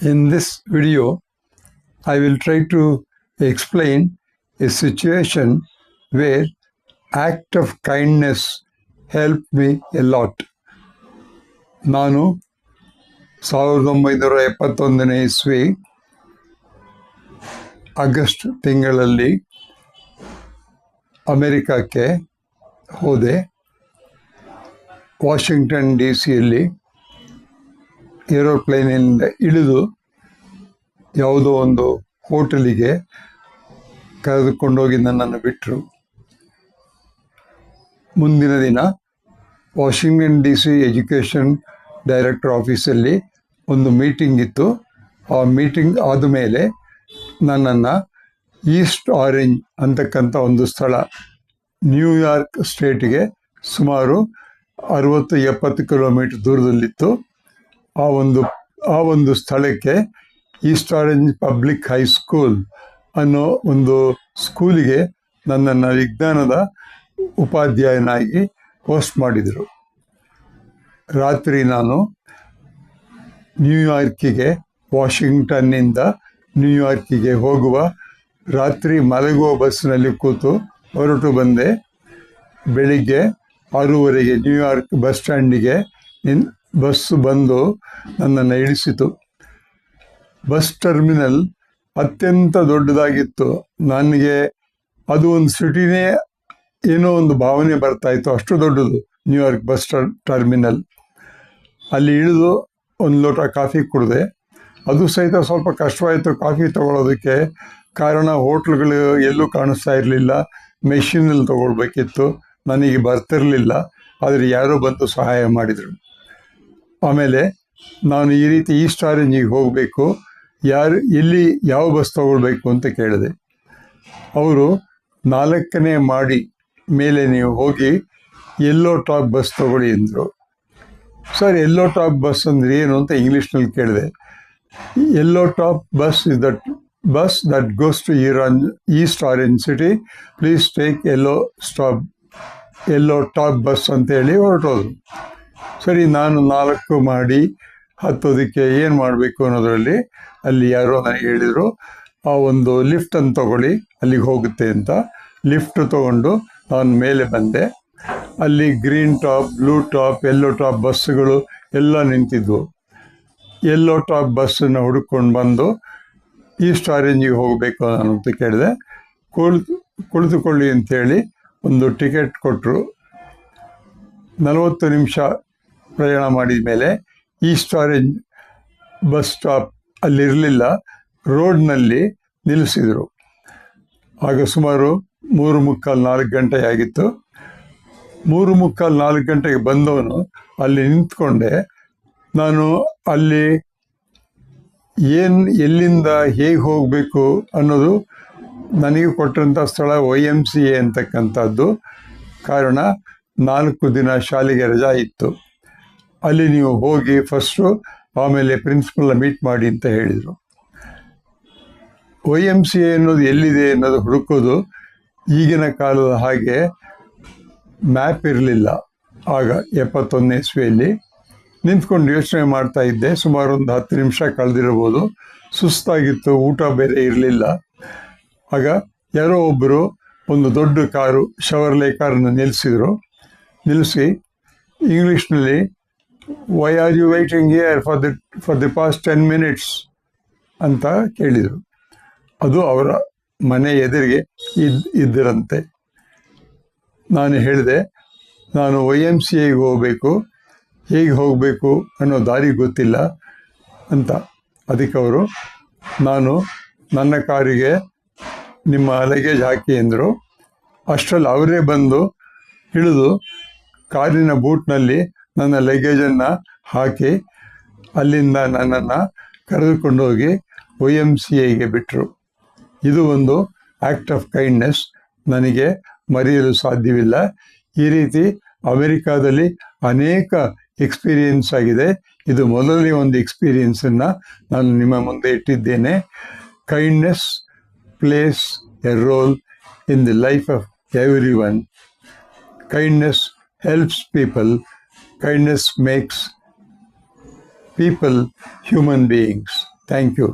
In this video, I will try to explain a situation where act of kindness helped me a lot. ನಾನು 1971 ಇಸ್ವಿ August ತಿಂಗಳಲ್ಲಿ ಅಮೆರಿಕಕ್ಕೆ ಹೋದೆ. Washington D ಸಿಯಲ್ಲಿ ಏರೋಪ್ಲೇನಿಂದ ಇಳಿದು ಯಾವುದೋ ಒಂದು ಹೋಟೆಲಿಗೆ ಕರೆದುಕೊಂಡೋಗಿ ನನ್ನನ್ನು ಬಿಟ್ಟರು. ಮುಂದಿನ ದಿನ Washington D C education director ಆಫೀಸಲ್ಲಿ ಒಂದು ಮೀಟಿಂಗ್ ಇತ್ತು. ಆ ಮೀಟಿಂಗ್ ಆದಮೇಲೆ ನನ್ನನ್ನು ಈಸ್ಟ್ ಆರೆಂಜ್ ಅಂತಕ್ಕಂಥ ಒಂದು ಸ್ಥಳ, ನ್ಯೂಯಾರ್ಕ್ ಸ್ಟೇಟಿಗೆ ಸುಮಾರು 60-70 ಕಿಲೋಮೀಟರ್ ದೂರದಲ್ಲಿತ್ತು. ಆ ಒಂದು ಸ್ಥಳಕ್ಕೆ ಈಸ್ಟ್ ಆರೆಂಜ್ ಪಬ್ಲಿಕ್ ಹೈಸ್ಕೂಲ್ ಅನ್ನೋ ಒಂದು ಸ್ಕೂಲಿಗೆ ನನ್ನನ್ನು ವಿಜ್ಞಾನದ ಉಪಾಧ್ಯಾಯನಾಗಿ ಪೋಸ್ಟ್ ಮಾಡಿದರು. ರಾತ್ರಿ ನಾನು ನ್ಯೂಯಾರ್ಕಿಗೆ, ವಾಷಿಂಗ್ಟನ್ನಿಂದ ನ್ಯೂಯಾರ್ಕಿಗೆ ಹೋಗುವ ರಾತ್ರಿ ಮಲಗುವ ಬಸ್ಸಿನಲ್ಲಿ ಕೂತು ಹೊರಟು ಬಂದೆ. ಬೆಳಿಗ್ಗೆ 6:30ಗೆ ನ್ಯೂಯಾರ್ಕ್ ಬಸ್ ಸ್ಟ್ಯಾಂಡಿಗೆ ಬಸ್ಸು ಬಂದು ನನ್ನನ್ನು ಇಳಿಸಿತು. ಬಸ್ ಟರ್ಮಿನಲ್ ಅತ್ಯಂತ ದೊಡ್ಡದಾಗಿತ್ತು. ನನಗೆ ಅದು ಒಂದು ಸಿಟಿನೇ ಏನೋ ಒಂದು ಭಾವನೆ ಬರ್ತಾಯಿತ್ತು, ಅಷ್ಟು ದೊಡ್ಡದು ನ್ಯೂಯಾರ್ಕ್ ಬಸ್ ಟರ್ಮಿನಲ್. ಅಲ್ಲಿ ಇಳಿದು ಒಂದು ಲೋಟ ಕಾಫಿ ಕುಡಿದೆ. ಅದು ಸಹಿತ ಸ್ವಲ್ಪ ಕಷ್ಟವಾಯಿತು ಕಾಫಿ ತಗೊಳ್ಳೋದಕ್ಕೆ. ಕಾರಣ ಹೋಟ್ಲುಗಳು ಎಲ್ಲೂ ಕಾಣಿಸ್ತಾ ಇರಲಿಲ್ಲ. ಮೆಷಿನಲ್ಲಿ ತಗೊಳ್ಬೇಕಿತ್ತು, ನನಗೆ ಬರ್ತಿರಲಿಲ್ಲ. ಆದರೆ ಯಾರೋ ಬಂದು ಸಹಾಯ ಮಾಡಿದರು. ಆಮೇಲೆ ನಾನು ಈ ರೀತಿ ಈಸ್ಟ್ ಆರೆಂಜಿಗೆ ಹೋಗಬೇಕು, ಎಲ್ಲಿ ಯಾವ ಬಸ್ ತಗೊಳ್ಬೇಕು ಅಂತ ಕೇಳಿದೆ. ಅವರು 4ನೇ ಮಾಡಿ ಮೇಲೆ ನೀವು ಹೋಗಿ ಯೆಲ್ಲೋ ಟಾಪ್ ಬಸ್ ತಗೊಳ್ಳಿ ಅಂದರು. ಸರ್, ಯೆಲ್ಲೋ ಟಾಪ್ ಬಸ್ ಅಂದರೆ ಏನು ಅಂತ ಇಂಗ್ಲೀಷ್ನಲ್ಲಿ ಕೇಳಿದೆ. Yellow top bus is that bus that goes to East Orange City, please take yellow top bus ಅಂತೇಳಿ ಹೊರಟೋದು. ಸರಿ, ನಾನು 4 ಮಾಡಿ ಹತ್ತೋದಕ್ಕೆ ಏನು ಮಾಡಬೇಕು ಅನ್ನೋದರಲ್ಲಿ ಅಲ್ಲಿ ಯಾರೋ ನನಗೆ ಹೇಳಿದರು, ಆ ಒಂದು ಲಿಫ್ಟನ್ನು ತಗೊಳ್ಳಿ, ಅಲ್ಲಿಗೆ ಹೋಗುತ್ತೆ ಅಂತ. ಲಿಫ್ಟ್ ತೊಗೊಂಡು ನಾನು ಮೇಲೆ ಬಂದೆ. ಅಲ್ಲಿ green top, blue top, yellow top ಬಸ್ಸುಗಳು ಎಲ್ಲ ನಿಂತಿದ್ವು. ಯೆಲ್ಲೋ ಟಾಪ್ ಬಸ್ಸನ್ನು ಹುಡುಕೊಂಡು ಬಂದು ಈಸ್ಟ್ ಆರೆಂಜಿಗೆ ಹೋಗಬೇಕು ನಾನು ಅಂತ ಕೇಳಿದೆ. ಕುಳಿತುಕೊಳ್ಳಿ ಅಂಥೇಳಿ ಒಂದು ಟಿಕೆಟ್ ಕೊಟ್ಟರು. 40 ನಿಮಿಷ ಪ್ರಯಾಣ ಮಾಡಿದ ಮೇಲೆ ಈಸ್ಟ್ ಆರೆಂಜ್ ಬಸ್ ಸ್ಟಾಪ್ ಅಲ್ಲಿರಲಿಲ್ಲ, ರೋಡ್ನಲ್ಲಿ ನಿಲ್ಲಿಸಿದರು. ಆಗ ಸುಮಾರು 3:45-4 ಗಂಟೆ ಆಗಿತ್ತು. 3:45-4 ಗಂಟೆಗೆ ಬಂದವನು ಅಲ್ಲಿ ನಿಂತ್ಕೊಂಡೆ. ನಾನು ಅಲ್ಲಿ ಎಲ್ಲಿಂದ ಹೇಗೆ ಹೋಗಬೇಕು ಅನ್ನೋದು ನನಗೆ ಕೊಟ್ಟಂಥ ಸ್ಥಳ YMCA ಅಂತಕ್ಕಂಥದ್ದು. ಕಾರಣ 4 ದಿನ ಶಾಲೆಗೆ ರಜಾ ಇತ್ತು. ಅಲ್ಲಿ ನೀವು ಹೋಗಿ ಫಸ್ಟು, ಆಮೇಲೆ ಪ್ರಿನ್ಸಿಪಲ್ನ ಮೀಟ್ ಮಾಡಿ ಅಂತ ಹೇಳಿದರು. YMCA ಅನ್ನೋದು ಎಲ್ಲಿದೆ ಅನ್ನೋದು ಹುಡುಕೋದು ಈಗಿನ ಕಾಲದ ಹಾಗೆ ಮ್ಯಾಪ್ ಇರಲಿಲ್ಲ. ಆಗ 71ನೇ ಇಸ್ವಿಯಲ್ಲಿ ನಿಂತ್ಕೊಂಡು ಯೋಚನೆ ಮಾಡ್ತಾ ಇದ್ದೆ. ಸುಮಾರು ಒಂದು 10 ನಿಮಿಷ ಕಳೆದಿರ್ಬೋದು. ಸುಸ್ತಾಗಿತ್ತು, ಊಟ ಬೇರೆ ಇರಲಿಲ್ಲ. ಆಗ ಯಾರೋ ಒಬ್ಬರು ಒಂದು ದೊಡ್ಡ ಕಾರು, ಶವರ್ಲೆ ಕಾರನ್ನು ನಿಲ್ಲಿಸಿ ಇಂಗ್ಲೀಷ್ನಲ್ಲಿ why are you waiting here for the past 10 minutes ಅಂತ ಕೇಳಿದರು. ಅದು ಅವರ ಮನೆ ಎದುರಿಗೆ ಇದ್ದರಂತೆ. ನಾನು ಹೇಳಿದೆ, ನಾನು YMCAಗೆ ಹೋಗಬೇಕು, ಹೇಗೆ ಹೋಗಬೇಕು ಅನ್ನೋ ದಾರಿ ಗೊತ್ತಿಲ್ಲ ಅಂತ. ಅದಕ್ಕೆ ಅವರು, ನನ್ನ ಕಾರಿಗೆ ನಿಮ್ಮ ಲಗೇಜ್ ಹಾಕಿ ಅಂದರು. ಅಷ್ಟರಲ್ಲಿ ಅವರೇ ಬಂದು ಇಳಿದು ಕಾರಿನ ಬೂಟ್ನಲ್ಲಿ ನನ್ನ ಲಗೇಜನ್ನು ಹಾಕಿ ಅಲ್ಲಿಂದ ನನ್ನನ್ನು ಕರೆದುಕೊಂಡೋಗಿ YMCAಗೆ ಬಿಟ್ಟರು. ಇದು ಒಂದು ಆ್ಯಕ್ಟ್ ಆಫ್ ಕೈಂಡ್ನೆಸ್, ನನಗೆ ಮರೆಯಲು ಸಾಧ್ಯವಿಲ್ಲ. ಈ ರೀತಿ ಅಮೆರಿಕಾದಲ್ಲಿ ಅನೇಕ ಎಕ್ಸ್ಪೀರಿಯನ್ಸ್ ಆಗಿದೆ. ಇದು ಮೊದಲನೇ ಒಂದು ಎಕ್ಸ್ಪೀರಿಯನ್ಸನ್ನು ನಾನು ನಿಮ್ಮ ಮುಂದೆ ಇಟ್ಟಿದ್ದೇನೆ. Kindness plays a role in the life of everyone. Kindness helps people. Kindness makes people human beings. Thank you.